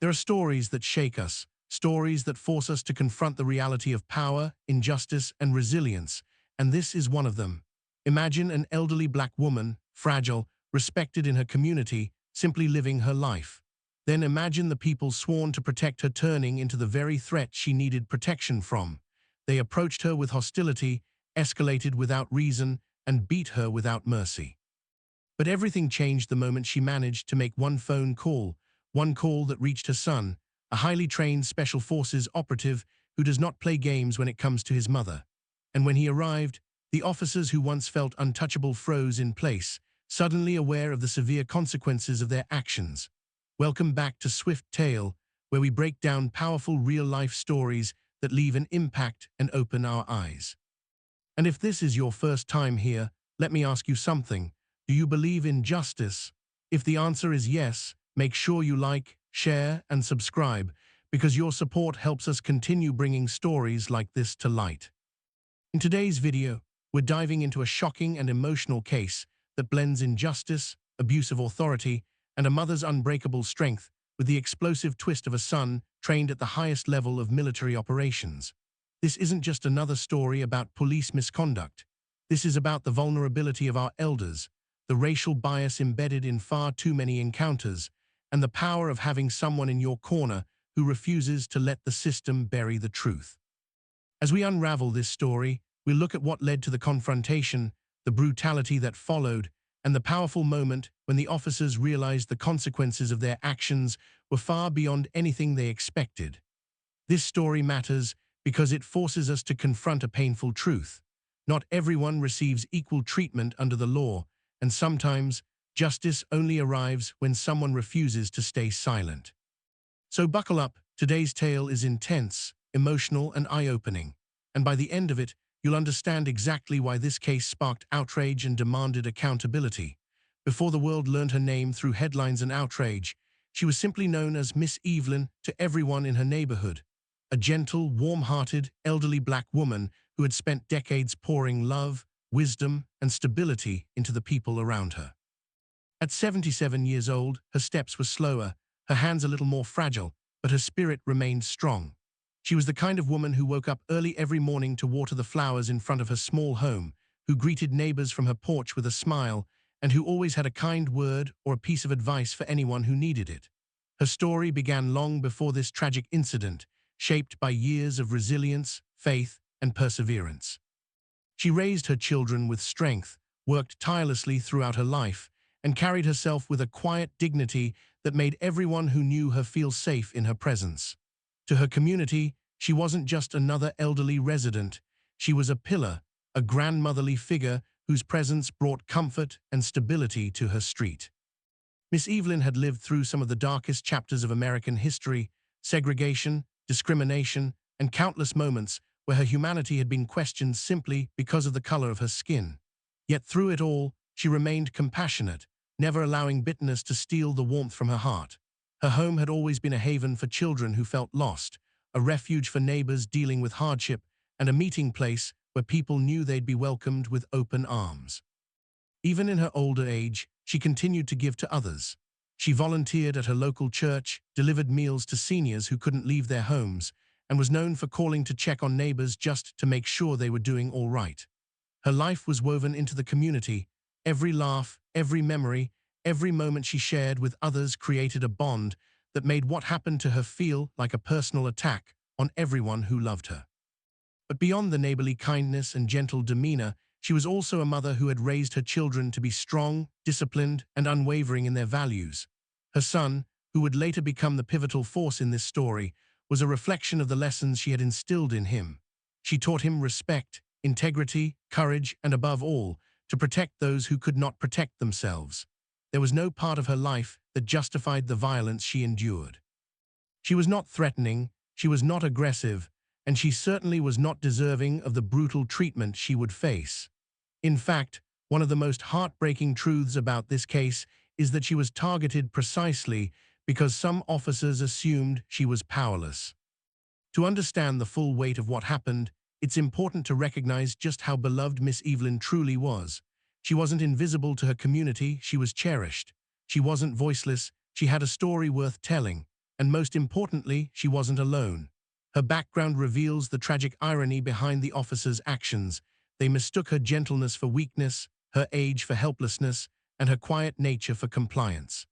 There are stories that shake us, stories that force us to confront the reality of power, injustice, and resilience, and this is one of them. Imagine an elderly black woman, fragile, respected in her community, simply living her life. Then imagine the people sworn to protect her turning into the very threat she needed protection from. They approached her with hostility, escalated without reason, and beat her without mercy. But everything changed the moment she managed to make one call that reached her son, a highly trained Special Forces operative who does not play games when it comes to his mother. And when he arrived, the officers who once felt untouchable froze in place, suddenly aware of the severe consequences of their actions. Welcome back to Swift Tale, where we break down powerful real-life stories that leave an impact and open our eyes. And if this is your first time here, let me ask you something. Do you believe in justice? If the answer is yes, make sure you like, share, and subscribe, because your support helps us continue bringing stories like this to light. In today's video, we're diving into a shocking and emotional case that blends injustice, abuse of authority, and a mother's unbreakable strength with the explosive twist of a son trained at the highest level of military operations. This isn't just another story about police misconduct. This is about the vulnerability of our elders, the racial bias embedded in far too many encounters, and the power of having someone in your corner who refuses to let the system bury the truth. As we unravel this story, we'll look at what led to the confrontation, the brutality that followed, and the powerful moment when the officers realized the consequences of their actions were far beyond anything they expected. This story matters because it forces us to confront a painful truth. Not everyone receives equal treatment under the law, and sometimes justice only arrives when someone refuses to stay silent. So buckle up, today's tale is intense, emotional, and eye-opening, and by the end of it, you'll understand exactly why this case sparked outrage and demanded accountability. Before the world learned her name through headlines and outrage, she was simply known as Miss Evelyn to everyone in her neighborhood, a gentle, warm-hearted, elderly black woman who had spent decades pouring love, wisdom, and stability into the people around her. At 77 years old, her steps were slower, her hands a little more fragile, but her spirit remained strong. She was the kind of woman who woke up early every morning to water the flowers in front of her small home, who greeted neighbors from her porch with a smile, and who always had a kind word or a piece of advice for anyone who needed it. Her story began long before this tragic incident, shaped by years of resilience, faith, and perseverance. She raised her children with strength, worked tirelessly throughout her life, and carried herself with a quiet dignity that made everyone who knew her feel safe in her presence. To her community, she wasn't just another elderly resident. She was a pillar, a grandmotherly figure whose presence brought comfort and stability to her street. Miss Evelyn had lived through some of the darkest chapters of American history: segregation, discrimination, and countless moments where her humanity had been questioned simply because of the color of her skin. Yet through it all, she remained compassionate, never allowing bitterness to steal the warmth from her heart. Her home had always been a haven for children who felt lost, a refuge for neighbors dealing with hardship, and a meeting place where people knew they'd be welcomed with open arms. Even in her older age, she continued to give to others. She volunteered at her local church, delivered meals to seniors who couldn't leave their homes, and was known for calling to check on neighbors just to make sure they were doing all right. Her life was woven into the community. Every laugh, every memory, every moment she shared with others created a bond that made what happened to her feel like a personal attack on everyone who loved her. But beyond the neighborly kindness and gentle demeanor, she was also a mother who had raised her children to be strong, disciplined, and unwavering in their values. Her son, who would later become the pivotal force in this story, was a reflection of the lessons she had instilled in him. She taught him respect, integrity, courage, and above all, to protect those who could not protect themselves. There was no part of her life that justified the violence she endured. She was not threatening, she was not aggressive, and she certainly was not deserving of the brutal treatment she would face. In fact, one of the most heartbreaking truths about this case is that she was targeted precisely because some officers assumed she was powerless. To understand the full weight of what happened, it's important to recognize just how beloved Miss Evelyn truly was. She wasn't invisible to her community, she was cherished. She wasn't voiceless, she had a story worth telling. And most importantly, she wasn't alone. Her background reveals the tragic irony behind the officers' actions. They mistook her gentleness for weakness, her age for helplessness, and her quiet nature for compliance.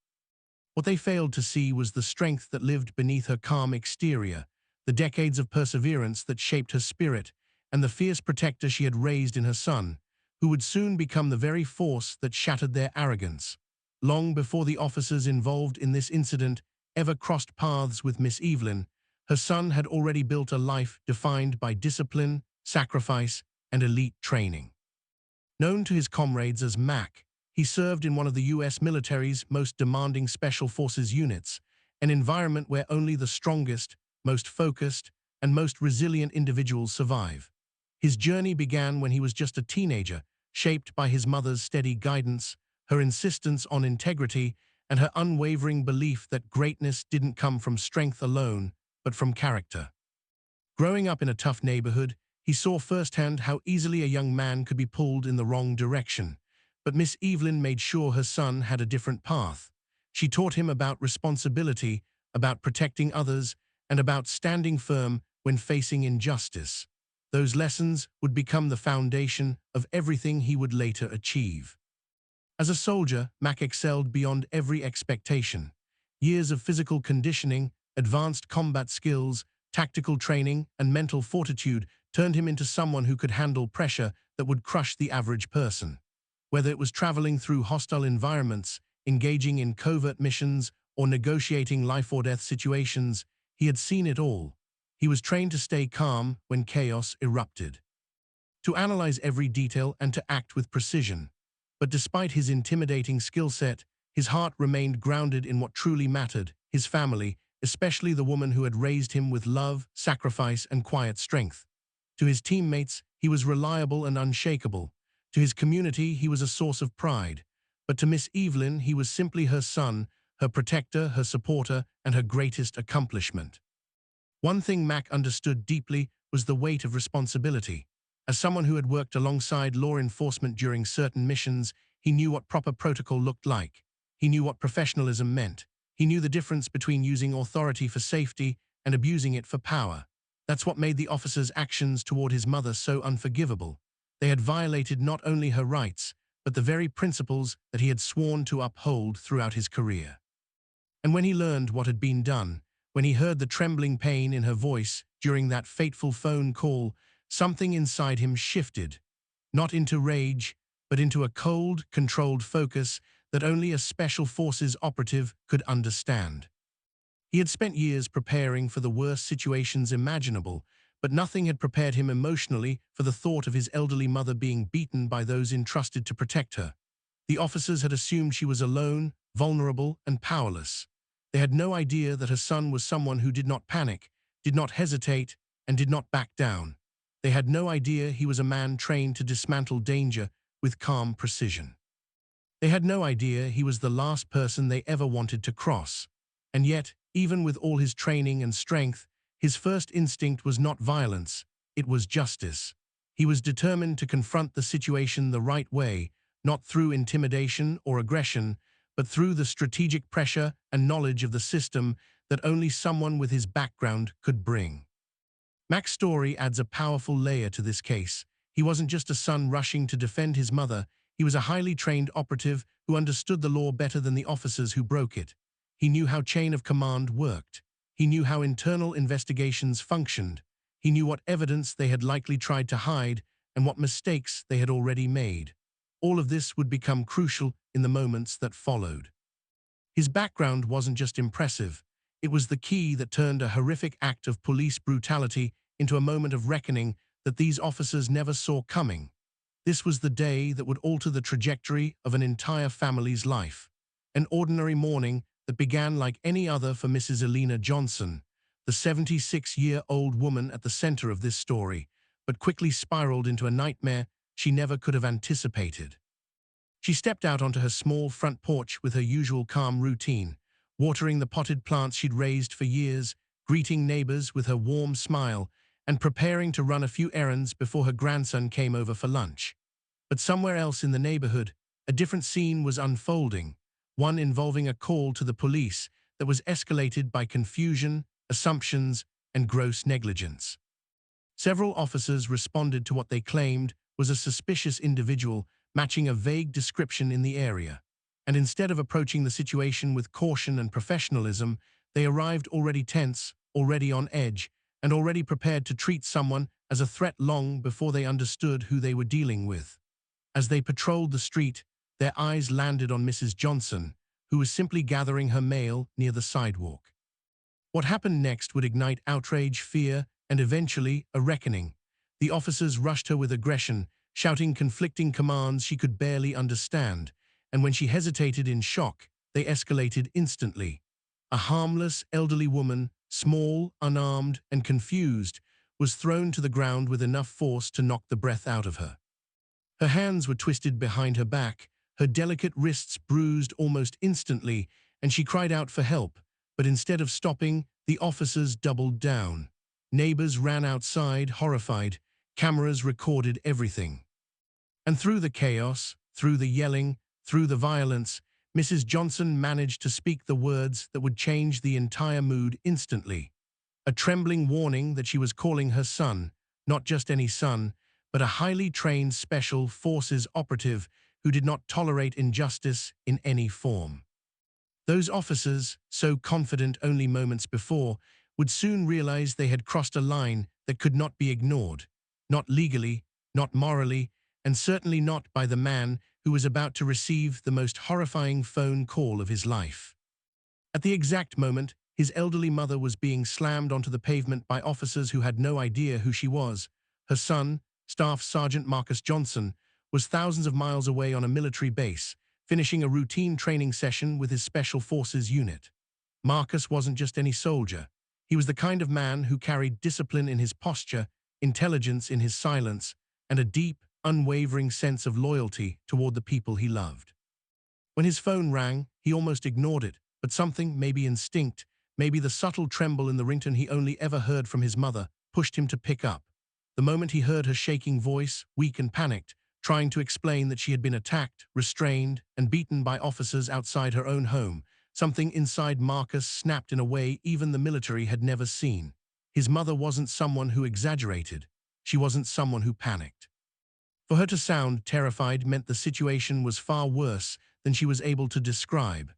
What they failed to see was the strength that lived beneath her calm exterior, the decades of perseverance that shaped her spirit, and the fierce protector she had raised in her son, who would soon become the very force that shattered their arrogance. Long before the officers involved in this incident ever crossed paths with Miss Evelyn, her son had already built a life defined by discipline, sacrifice, and elite training. Known to his comrades as Mac, he served in one of the U.S. military's most demanding special forces units, an environment where only the strongest, most focused, and most resilient individuals survive. His journey began when he was just a teenager, shaped by his mother's steady guidance, her insistence on integrity, and her unwavering belief that greatness didn't come from strength alone, but from character. Growing up in a tough neighborhood, he saw firsthand how easily a young man could be pulled in the wrong direction. But Miss Evelyn made sure her son had a different path. She taught him about responsibility, about protecting others, and about standing firm when facing injustice. Those lessons would become the foundation of everything he would later achieve. As a soldier, Mac excelled beyond every expectation. Years of physical conditioning, advanced combat skills, tactical training, and mental fortitude turned him into someone who could handle pressure that would crush the average person. Whether it was traveling through hostile environments, engaging in covert missions, or negotiating life-or-death situations, he had seen it all. He was trained to stay calm when chaos erupted, to analyze every detail and to act with precision. But despite his intimidating skill set, his heart remained grounded in what truly mattered, his family, especially the woman who had raised him with love, sacrifice, and quiet strength. To his teammates, he was reliable and unshakable. To his community, he was a source of pride. But to Miss Evelyn, he was simply her son, her protector, her supporter, and her greatest accomplishment. One thing Mac understood deeply was the weight of responsibility. As someone who had worked alongside law enforcement during certain missions, he knew what proper protocol looked like. He knew what professionalism meant. He knew the difference between using authority for safety and abusing it for power. That's what made the officer's actions toward his mother so unforgivable. They had violated not only her rights, but the very principles that he had sworn to uphold throughout his career. And when he learned what had been done, when he heard the trembling pain in her voice during that fateful phone call, something inside him shifted, not into rage, but into a cold, controlled focus that only a special forces operative could understand. He had spent years preparing for the worst situations imaginable, but nothing had prepared him emotionally for the thought of his elderly mother being beaten by those entrusted to protect her. The officers had assumed she was alone, vulnerable, and powerless. They had no idea that her son was someone who did not panic, did not hesitate, and did not back down. They had no idea he was a man trained to dismantle danger with calm precision. They had no idea he was the last person they ever wanted to cross. And yet, even with all his training and strength, his first instinct was not violence, it was justice. He was determined to confront the situation the right way, not through intimidation or aggression, but through the strategic pressure and knowledge of the system that only someone with his background could bring. Mac's story adds a powerful layer to this case. He wasn't just a son rushing to defend his mother, he was a highly trained operative who understood the law better than the officers who broke it. He knew how chain of command worked. He knew how internal investigations functioned. He knew what evidence they had likely tried to hide and what mistakes they had already made. All of this would become crucial in the moments that followed. His background wasn't just impressive. It was the key that turned a horrific act of police brutality into a moment of reckoning that these officers never saw coming. This was the day that would alter the trajectory of an entire family's life. An ordinary morning that began like any other for Mrs. Elena Johnson, the 76-year-old woman at the center of this story, but quickly spiraled into a nightmare she never could have anticipated. She stepped out onto her small front porch with her usual calm routine, watering the potted plants she'd raised for years, greeting neighbors with her warm smile, and preparing to run a few errands before her grandson came over for lunch. But somewhere else in the neighborhood, a different scene was unfolding, one involving a call to the police that was escalated by confusion, assumptions, and gross negligence. Several officers responded to what they claimed was a suspicious individual matching a vague description in the area, and instead of approaching the situation with caution and professionalism, they arrived already tense, already on edge, and already prepared to treat someone as a threat long before they understood who they were dealing with. As they patrolled the street, their eyes landed on Mrs. Johnson, who was simply gathering her mail near the sidewalk. What happened next would ignite outrage, fear, and eventually a reckoning. The officers rushed her with aggression, shouting conflicting commands she could barely understand, and when she hesitated in shock, they escalated instantly. A harmless, elderly woman, small, unarmed, and confused, was thrown to the ground with enough force to knock the breath out of her. Her hands were twisted behind her back, her delicate wrists bruised almost instantly, and she cried out for help, but instead of stopping, the officers doubled down. Neighbors ran outside, horrified. Cameras recorded everything. And through the chaos, through the yelling, through the violence, Mrs. Johnson managed to speak the words that would change the entire mood instantly. A trembling warning that she was calling her son, not just any son, but a highly trained special forces operative who did not tolerate injustice in any form. Those officers, so confident only moments before, would soon realize they had crossed a line that could not be ignored, not legally, not morally, and certainly not by the man who was about to receive the most horrifying phone call of his life. At the exact moment, his elderly mother was being slammed onto the pavement by officers who had no idea who she was. Her son, Staff Sergeant Marcus Johnson, was thousands of miles away on a military base, finishing a routine training session with his Special Forces unit. Marcus wasn't just any soldier. He was the kind of man who carried discipline in his posture, intelligence in his silence, and a deep, unwavering sense of loyalty toward the people he loved. When his phone rang, he almost ignored it, but something, maybe instinct, maybe the subtle tremble in the ringtone he only ever heard from his mother, pushed him to pick up. The moment he heard her shaking voice, weak and panicked, trying to explain that she had been attacked, restrained, and beaten by officers outside her own home, something inside Marcus snapped in a way even the military had never seen. His mother wasn't someone who exaggerated. She wasn't someone who panicked. For her to sound terrified meant the situation was far worse than she was able to describe.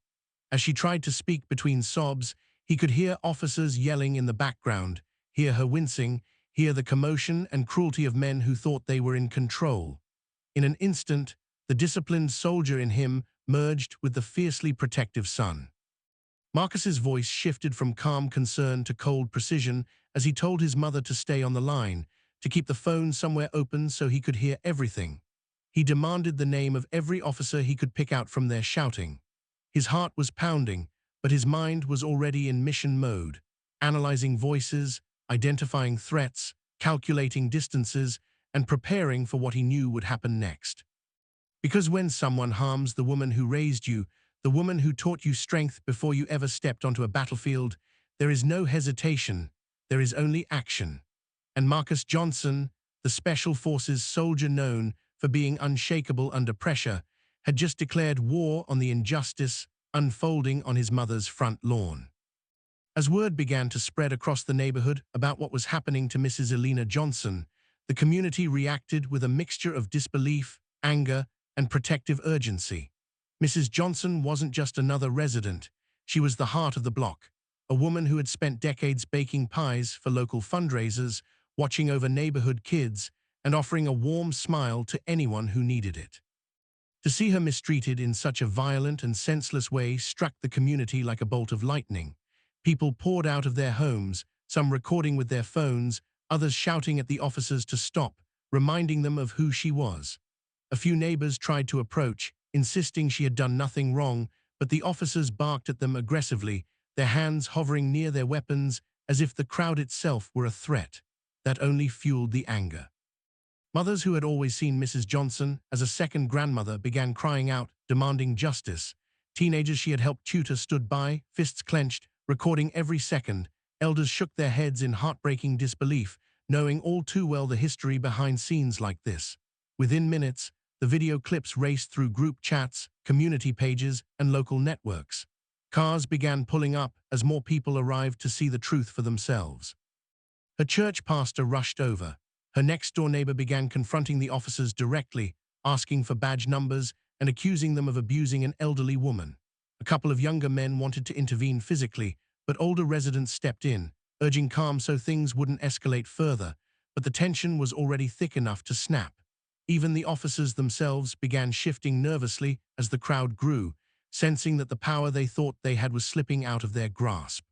As she tried to speak between sobs, he could hear officers yelling in the background, hear her wincing, hear the commotion and cruelty of men who thought they were in control. In an instant, the disciplined soldier in him merged with the fiercely protective son. Marcus's voice shifted from calm concern to cold precision as he told his mother to stay on the line, to keep the phone somewhere open so he could hear everything. He demanded the name of every officer he could pick out from their shouting. His heart was pounding, but his mind was already in mission mode, analyzing voices, identifying threats, calculating distances, and preparing for what he knew would happen next. Because when someone harms the woman who raised you, the woman who taught you strength before you ever stepped onto a battlefield, there is no hesitation, there is only action. And Marcus Johnson, the Special Forces soldier known for being unshakable under pressure, had just declared war on the injustice unfolding on his mother's front lawn. As word began to spread across the neighborhood about what was happening to Mrs. Elena Johnson, the community reacted with a mixture of disbelief, anger, and protective urgency. Mrs. Johnson wasn't just another resident. She was the heart of the block, a woman who had spent decades baking pies for local fundraisers, watching over neighborhood kids, and offering a warm smile to anyone who needed it. To see her mistreated in such a violent and senseless way struck the community like a bolt of lightning. People poured out of their homes, some recording with their phones, others shouting at the officers to stop, reminding them of who she was. A few neighbors tried to approach, insisting she had done nothing wrong, but the officers barked at them aggressively, their hands hovering near their weapons as if the crowd itself were a threat. That only fueled the anger. Mothers who had always seen Mrs. Johnson as a second grandmother began crying out, demanding justice. Teenagers she had helped tutor stood by, fists clenched, recording every second. Elders shook their heads in heartbreaking disbelief, knowing all too well the history behind scenes like this. Within minutes, the video clips raced through group chats, community pages, and local networks. Cars began pulling up as more people arrived to see the truth for themselves. Her church pastor rushed over. Her next-door neighbor began confronting the officers directly, asking for badge numbers and accusing them of abusing an elderly woman. A couple of younger men wanted to intervene physically, but older residents stepped in, urging calm so things wouldn't escalate further, but the tension was already thick enough to snap. Even the officers themselves began shifting nervously as the crowd grew, sensing that the power they thought they had was slipping out of their grasp.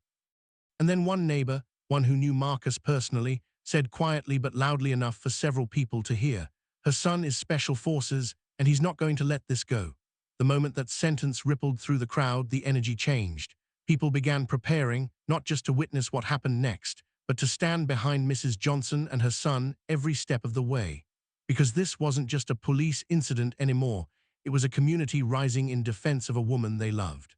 And then one neighbor, one who knew Marcus personally, said quietly but loudly enough for several people to hear, "Her son is Special Forces, and he's not going to let this go." The moment that sentence rippled through the crowd, the energy changed. People began preparing, not just to witness what happened next, but to stand behind Mrs. Johnson and her son every step of the way. Because this wasn't just a police incident anymore, it was a community rising in defense of a woman they loved.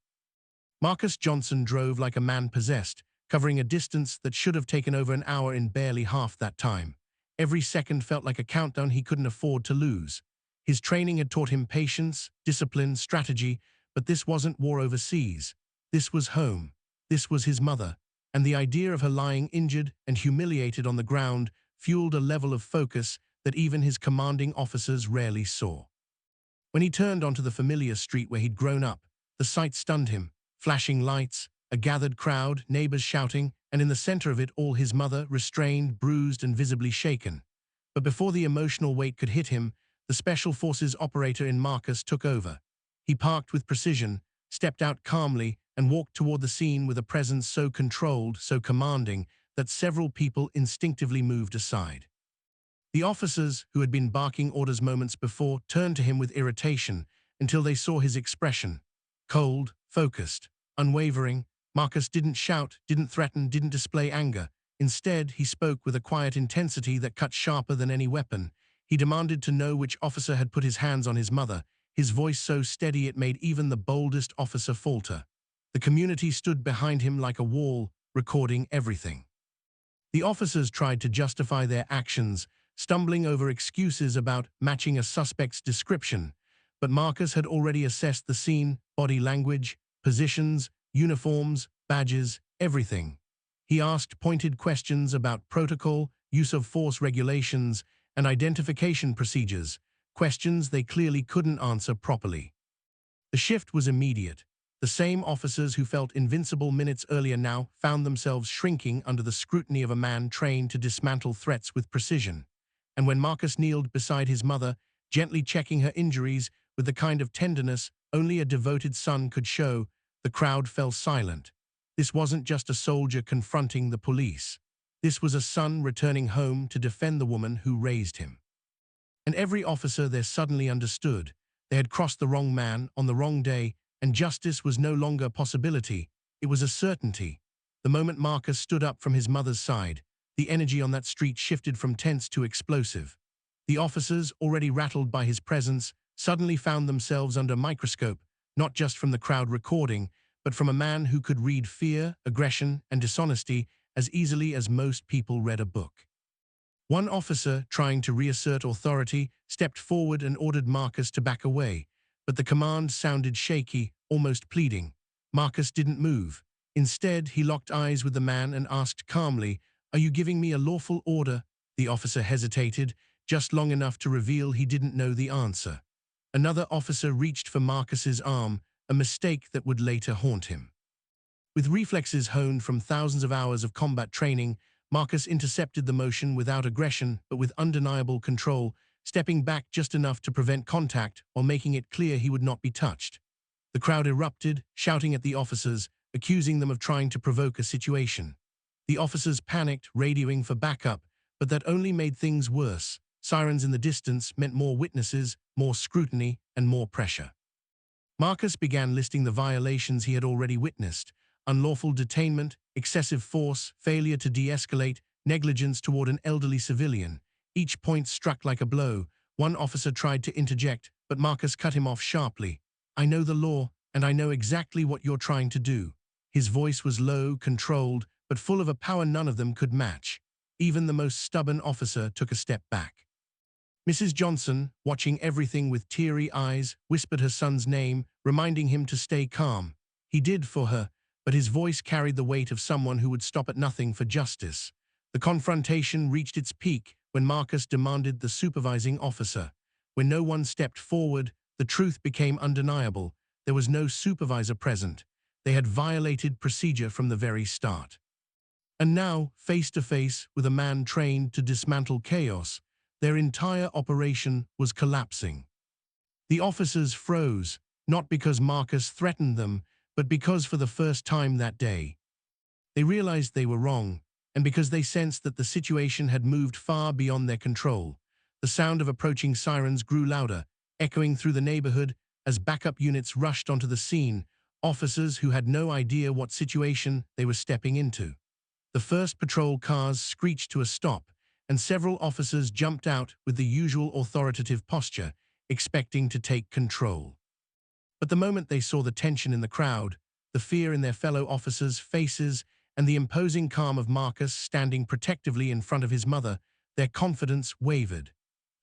Marcus Johnson drove like a man possessed, covering a distance that should have taken over an hour in barely half that time. Every second felt like a countdown he couldn't afford to lose. His training had taught him patience, discipline, strategy, but this wasn't war overseas. This was home. This was his mother. And the idea of her lying injured and humiliated on the ground fueled a level of focus that even his commanding officers rarely saw. When he turned onto the familiar street where he'd grown up, the sight stunned him. Flashing lights, a gathered crowd, neighbors shouting, and in the center of it all his mother, restrained, bruised, and visibly shaken. But before the emotional weight could hit him, the Special Forces operator in Marcus took over. He parked with precision, stepped out calmly, and walked toward the scene with a presence so controlled, so commanding, that several people instinctively moved aside. The officers, who had been barking orders moments before, turned to him with irritation until they saw his expression. Cold, focused, unwavering, Marcus didn't shout, didn't threaten, didn't display anger. Instead, he spoke with a quiet intensity that cut sharper than any weapon. He demanded to know which officer had put his hands on his mother, his voice so steady it made even the boldest officer falter. The community stood behind him like a wall, recording everything. The officers tried to justify their actions, stumbling over excuses about matching a suspect's description, but Marcus had already assessed the scene, body language, positions, uniforms, badges, everything. He asked pointed questions about protocol, use of force regulations, and identification procedures, questions they clearly couldn't answer properly. The shift was immediate. The same officers who felt invincible minutes earlier now found themselves shrinking under the scrutiny of a man trained to dismantle threats with precision. And when Marcus kneeled beside his mother, gently checking her injuries with the kind of tenderness only a devoted son could show, the crowd fell silent. This wasn't just a soldier confronting the police. This was a son returning home to defend the woman who raised him. And every officer there suddenly understood. They had crossed the wrong man on the wrong day, and justice was no longer a possibility. It was a certainty. The moment Marcus stood up from his mother's side, the energy on that street shifted from tense to explosive. The officers, already rattled by his presence, suddenly found themselves under a microscope, not just from the crowd recording, but from a man who could read fear, aggression, and dishonesty as easily as most people read a book. One officer, trying to reassert authority, stepped forward and ordered Marcus to back away, but the command sounded shaky, almost pleading. Marcus didn't move. Instead, he locked eyes with the man and asked calmly, "Are you giving me a lawful order?" The officer hesitated, just long enough to reveal he didn't know the answer. Another officer reached for Marcus's arm, a mistake that would later haunt him. With reflexes honed from thousands of hours of combat training, Marcus intercepted the motion without aggression but with undeniable control, stepping back just enough to prevent contact while making it clear he would not be touched. The crowd erupted, shouting at the officers, accusing them of trying to provoke a situation. The officers panicked, radioing for backup, but that only made things worse. Sirens in the distance meant more witnesses, more scrutiny, and more pressure. Marcus began listing the violations he had already witnessed: unlawful detainment, excessive force, failure to de-escalate, negligence toward an elderly civilian. Each point struck like a blow. One officer tried to interject, but Marcus cut him off sharply. "I know the law, and I know exactly what you're trying to do." His voice was low, controlled, but full of a power none of them could match. Even the most stubborn officer took a step back. Mrs. Johnson, watching everything with teary eyes, whispered her son's name, reminding him to stay calm. He did for her, but his voice carried the weight of someone who would stop at nothing for justice. The confrontation reached its peak when Marcus demanded the supervising officer. When no one stepped forward, the truth became undeniable. There was no supervisor present. They had violated procedure from the very start. And now, face to face with a man trained to dismantle chaos, their entire operation was collapsing. The officers froze, not because Marcus threatened them, but because for the first time that day, they realized they were wrong, and because they sensed that the situation had moved far beyond their control. The sound of approaching sirens grew louder, echoing through the neighborhood as backup units rushed onto the scene, officers who had no idea what situation they were stepping into. The first patrol cars screeched to a stop, and several officers jumped out with the usual authoritative posture, expecting to take control. But the moment they saw the tension in the crowd, the fear in their fellow officers' faces, and the imposing calm of Marcus standing protectively in front of his mother, their confidence wavered.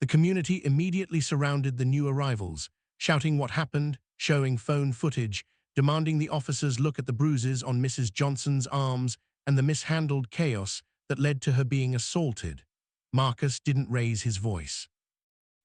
The community immediately surrounded the new arrivals, shouting what happened, showing phone footage, demanding the officers look at the bruises on Mrs. Johnson's arms and the mishandled chaos that led to her being assaulted. Marcus didn't raise his voice.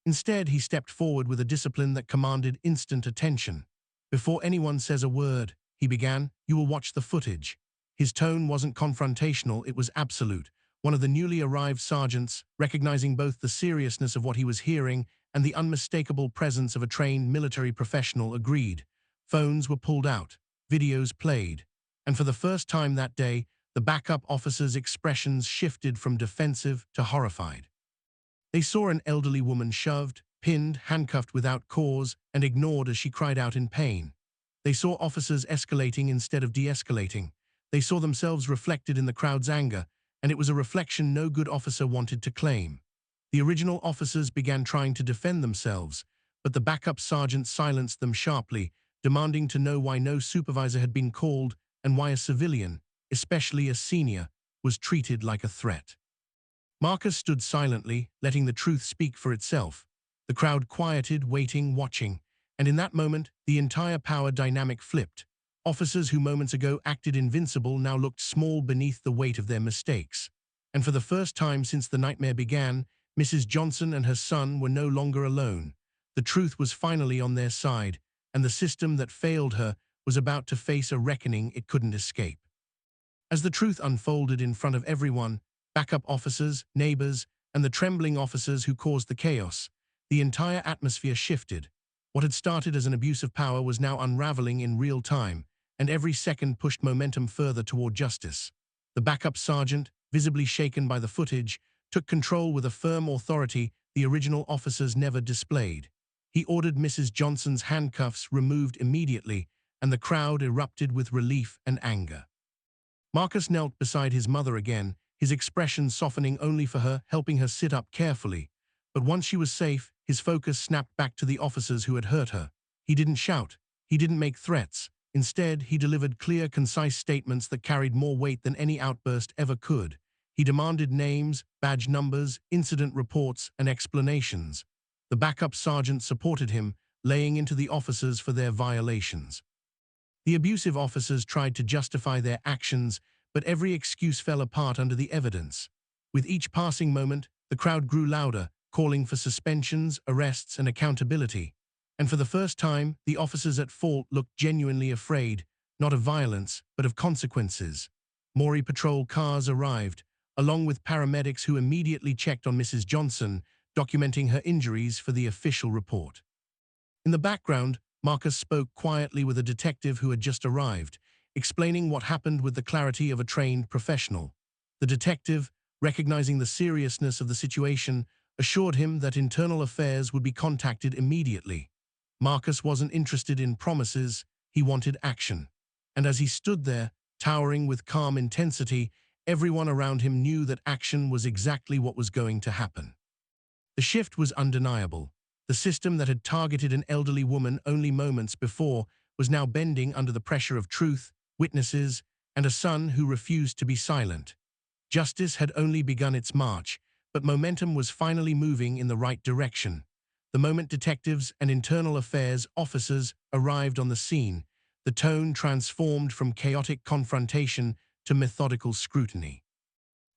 Instead, he stepped forward with a discipline that commanded instant attention. "Before anyone says a word," he began, "you will watch the footage." His tone wasn't confrontational, it was absolute. One of the newly arrived sergeants, recognizing both the seriousness of what he was hearing and the unmistakable presence of a trained military professional, agreed. Phones were pulled out, videos played, and for the first time that day, the backup officers' expressions shifted from defensive to horrified. They saw an elderly woman shoved, pinned, handcuffed without cause, and ignored as she cried out in pain. They saw officers escalating instead of de-escalating. They saw themselves reflected in the crowd's anger, and it was a reflection no good officer wanted to claim. The original officers began trying to defend themselves, but the backup sergeant silenced them sharply, demanding to know why no supervisor had been called and why a civilian, especially a senior, was treated like a threat. Marcus stood silently, letting the truth speak for itself. The crowd quieted, waiting, watching, and in that moment, the entire power dynamic flipped. Officers who moments ago acted invincible now looked small beneath the weight of their mistakes. And for the first time since the nightmare began, Mrs. Johnson and her son were no longer alone. The truth was finally on their side, and the system that failed her was about to face a reckoning it couldn't escape. As the truth unfolded in front of everyone, backup officers, neighbors, and the trembling officers who caused the chaos, the entire atmosphere shifted. What had started as an abuse of power was now unraveling in real time, and every second pushed momentum further toward justice. The backup sergeant, visibly shaken by the footage, took control with a firm authority the original officers never displayed. He ordered Mrs. Johnson's handcuffs removed immediately, and the crowd erupted with relief and anger. Marcus knelt beside his mother again, his expression softening only for her, helping her sit up carefully. But once she was safe, his focus snapped back to the officers who had hurt her. He didn't shout. He didn't make threats. Instead, he delivered clear, concise statements that carried more weight than any outburst ever could. He demanded names, badge numbers, incident reports, and explanations. The backup sergeant supported him, laying into the officers for their violations. The abusive officers tried to justify their actions, but every excuse fell apart under the evidence. With each passing moment, the crowd grew louder, calling for suspensions, arrests, and accountability. And for the first time, the officers at fault looked genuinely afraid, not of violence, but of consequences. Maury patrol cars arrived, along with paramedics who immediately checked on Mrs. Johnson, documenting her injuries for the official report. In the background, Marcus spoke quietly with a detective who had just arrived, explaining what happened with the clarity of a trained professional. The detective, recognizing the seriousness of the situation, assured him that internal affairs would be contacted immediately. Marcus wasn't interested in promises, he wanted action. And as he stood there, towering with calm intensity, everyone around him knew that action was exactly what was going to happen. The shift was undeniable. The system that had targeted an elderly woman only moments before was now bending under the pressure of truth, witnesses, and a son who refused to be silent. Justice had only begun its march, but momentum was finally moving in the right direction. The moment detectives and internal affairs officers arrived on the scene, the tone transformed from chaotic confrontation to methodical scrutiny.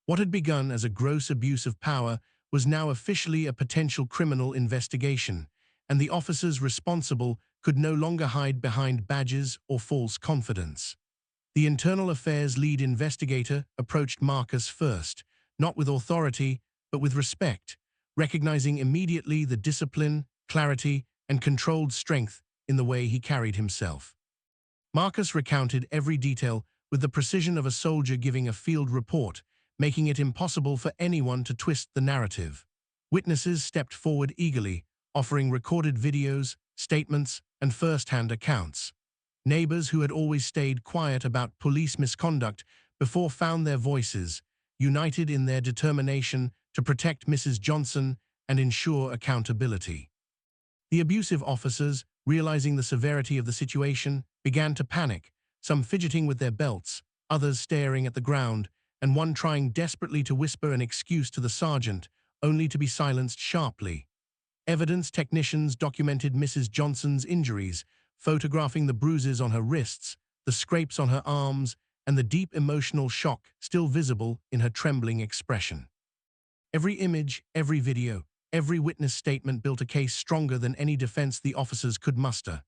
What had begun as a gross abuse of power was now officially a potential criminal investigation, and the officers responsible could no longer hide behind badges or false confidence. The Internal Affairs lead investigator approached Marcus first, not with authority, but with respect, recognizing immediately the discipline, clarity, and controlled strength in the way he carried himself. Marcus recounted every detail with the precision of a soldier giving a field report, making it impossible for anyone to twist the narrative. Witnesses stepped forward eagerly, offering recorded videos, statements, and first-hand accounts. Neighbors who had always stayed quiet about police misconduct before found their voices, united in their determination to protect Mrs. Johnson and ensure accountability. The abusive officers, realizing the severity of the situation, began to panic, some fidgeting with their belts, others staring at the ground, and one trying desperately to whisper an excuse to the sergeant, only to be silenced sharply. Evidence technicians documented Mrs. Johnson's injuries, photographing the bruises on her wrists, the scrapes on her arms, and the deep emotional shock still visible in her trembling expression. Every image, every video, every witness statement built a case stronger than any defense the officers could muster.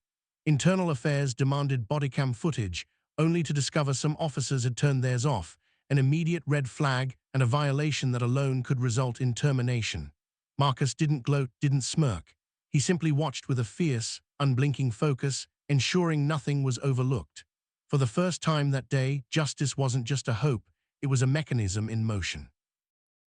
Internal Affairs demanded bodycam footage, only to discover some officers had turned theirs off, an immediate red flag and a violation that alone could result in termination. Marcus didn't gloat, didn't smirk. He simply watched with a fierce, unblinking focus, ensuring nothing was overlooked. For the first time that day, justice wasn't just a hope, it was a mechanism in motion.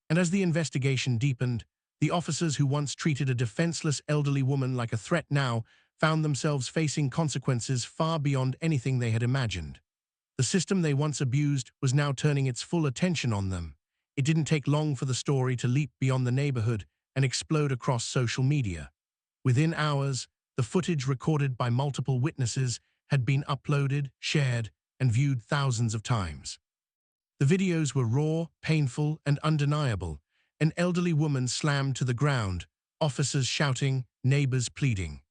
And as the investigation deepened, the officers who once treated a defenseless elderly woman like a threat now found themselves facing consequences far beyond anything they had imagined. The system they once abused was now turning its full attention on them. It didn't take long for the story to leap beyond the neighborhood and explode across social media. Within hours, the footage recorded by multiple witnesses had been uploaded, shared, and viewed thousands of times. The videos were raw, painful, and undeniable. An elderly woman slammed to the ground, officers shouting, neighbors pleading.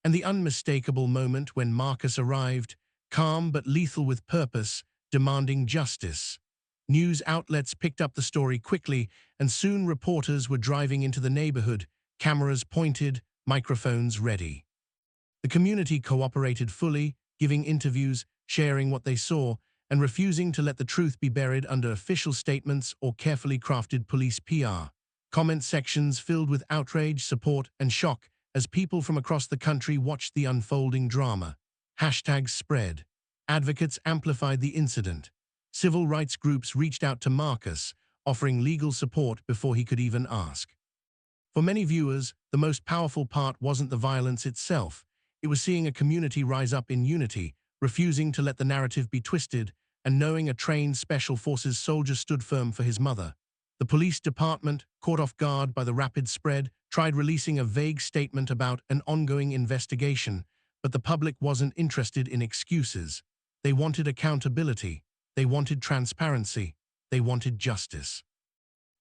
And the unmistakable moment when Marcus arrived, calm but lethal with purpose, demanding justice. News outlets picked up the story quickly, and soon reporters were driving into the neighborhood, cameras pointed, microphones ready. The community cooperated fully, giving interviews, sharing what they saw, and refusing to let the truth be buried under official statements or carefully crafted police PR. Comment sections filled with outrage, support, and shock as people from across the country watched the unfolding drama. Hashtags spread. Advocates amplified the incident. Civil rights groups reached out to Marcus, offering legal support before he could even ask. For many viewers, the most powerful part wasn't the violence itself. It was seeing a community rise up in unity, refusing to let the narrative be twisted, and knowing a trained Special Forces soldier stood firm for his mother. The police department, caught off guard by the rapid spread, tried releasing a vague statement about an ongoing investigation, but the public wasn't interested in excuses. They wanted accountability. They wanted transparency. They wanted justice.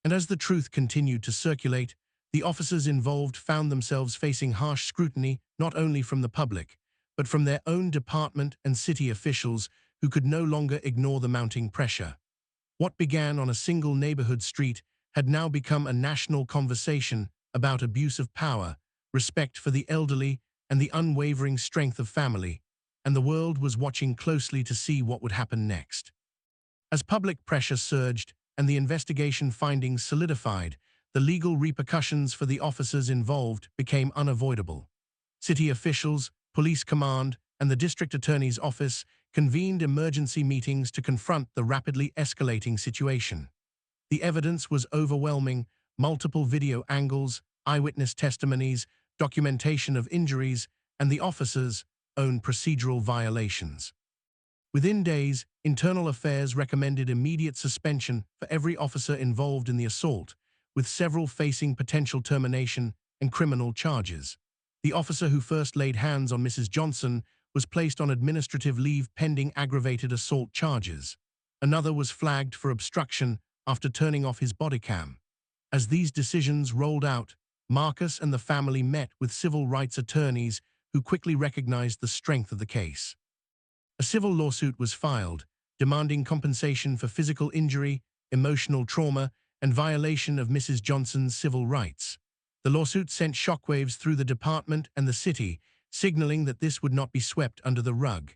And as the truth continued to circulate, the officers involved found themselves facing harsh scrutiny not only from the public, but from their own department and city officials who could no longer ignore the mounting pressure. What began on a single neighborhood street had now become a national conversation about abuse of power, respect for the elderly, and the unwavering strength of family, and the world was watching closely to see what would happen next. As public pressure surged and the investigation findings solidified, the legal repercussions for the officers involved became unavoidable. City officials, police command, and the district attorney's office convened emergency meetings to confront the rapidly escalating situation. The evidence was overwhelming: multiple video angles, eyewitness testimonies, documentation of injuries, and the officers' own procedural violations. Within days, Internal Affairs recommended immediate suspension for every officer involved in the assault, with several facing potential termination and criminal charges. The officer who first laid hands on Mrs. Johnson was placed on administrative leave pending aggravated assault charges. Another was flagged for obstruction after turning off his bodycam. As these decisions rolled out, Marcus and the family met with civil rights attorneys who quickly recognized the strength of the case. A civil lawsuit was filed, demanding compensation for physical injury, emotional trauma, and violation of Mrs. Johnson's civil rights. The lawsuit sent shockwaves through the department and the city, signaling that this would not be swept under the rug.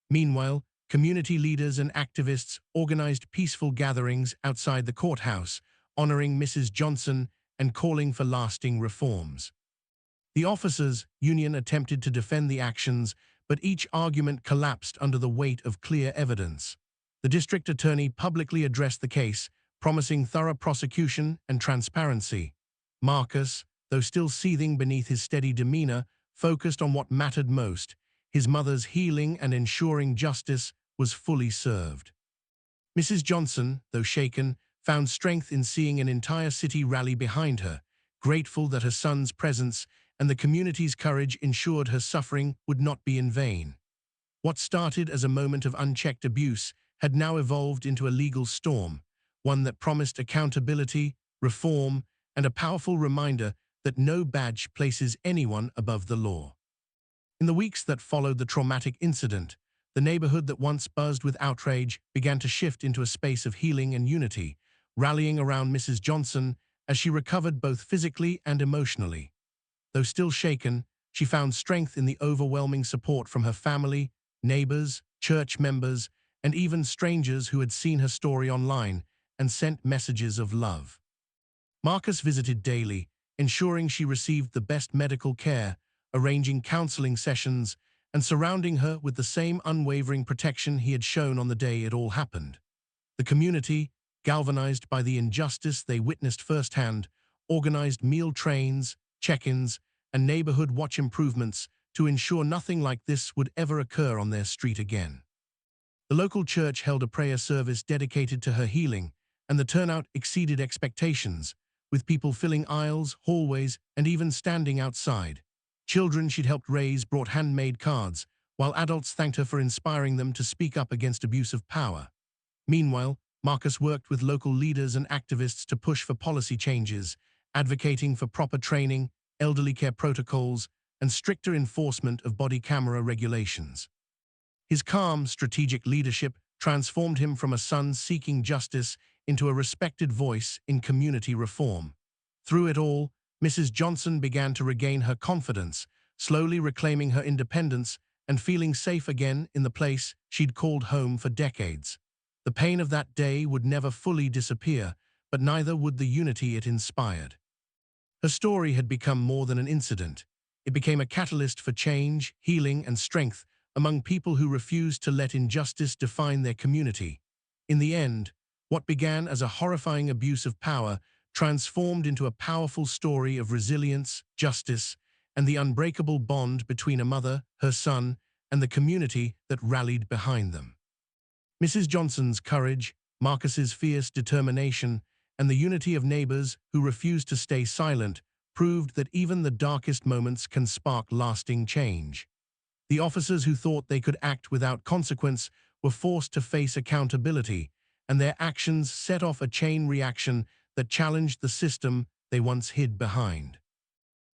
Meanwhile, community leaders and activists organized peaceful gatherings outside the courthouse, honoring Mrs. Johnson and calling for lasting reforms. The officers' union attempted to defend the actions, but each argument collapsed under the weight of clear evidence. The district attorney publicly addressed the case, promising thorough prosecution and transparency. Marcus, though still seething beneath his steady demeanor, focused on what mattered most. His mother's healing and ensuring justice was fully served. Mrs. Johnson, though shaken, found strength in seeing an entire city rally behind her, grateful that her son's presence and the community's courage ensured her suffering would not be in vain. What started as a moment of unchecked abuse had now evolved into a legal storm, one that promised accountability, reform, and a powerful reminder that no badge places anyone above the law. In the weeks that followed the traumatic incident, the neighborhood that once buzzed with outrage began to shift into a space of healing and unity, rallying around Mrs. Johnson as she recovered both physically and emotionally. Though still shaken, she found strength in the overwhelming support from her family, neighbors, church members, and even strangers who had seen her story online and sent messages of love. Marcus visited daily, ensuring she received the best medical care, arranging counseling sessions, and surrounding her with the same unwavering protection he had shown on the day it all happened. The community, galvanized by the injustice they witnessed firsthand, organized meal trains, check-ins, and neighborhood watch improvements to ensure nothing like this would ever occur on their street again. The local church held a prayer service dedicated to her healing, and the turnout exceeded expectations, with people filling aisles, hallways, and even standing outside. Children she'd helped raise brought handmade cards, while adults thanked her for inspiring them to speak up against abuse of power. Meanwhile, Marcus worked with local leaders and activists to push for policy changes, advocating for proper training, elderly care protocols, and stricter enforcement of body camera regulations. His calm, strategic leadership transformed him from a son seeking justice into a respected voice in community reform. Through it all, Mrs. Johnson began to regain her confidence, slowly reclaiming her independence and feeling safe again in the place she'd called home for decades. The pain of that day would never fully disappear, but neither would the unity it inspired. Her story had become more than an incident. It became a catalyst for change, healing, and strength among people who refused to let injustice define their community. In the end, what began as a horrifying abuse of power transformed into a powerful story of resilience, justice, and the unbreakable bond between a mother, her son, and the community that rallied behind them. Mrs. Johnson's courage, Marcus's fierce determination, and the unity of neighbors who refused to stay silent proved that even the darkest moments can spark lasting change. The officers who thought they could act without consequence were forced to face accountability, and their actions set off a chain reaction that challenged the system they once hid behind.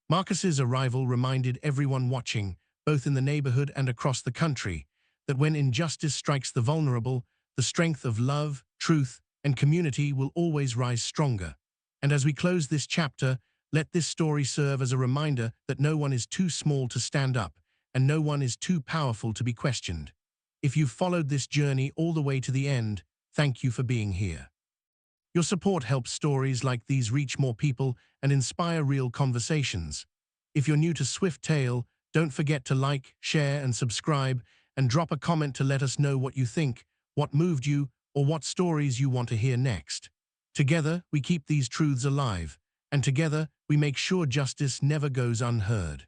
Marcus's arrival reminded everyone watching, both in the neighborhood and across the country, that when injustice strikes the vulnerable, the strength of love, truth, and community will always rise stronger. And as we close this chapter, let this story serve as a reminder that no one is too small to stand up, and no one is too powerful to be questioned. If you've followed this journey all the way to the end, thank you for being here. Your support helps stories like these reach more people and inspire real conversations. If you're new to Swift Tale, don't forget to like, share, and subscribe, and drop a comment to let us know what you think, what moved you, or what stories you want to hear next. Together, we keep these truths alive, and together, we make sure justice never goes unheard.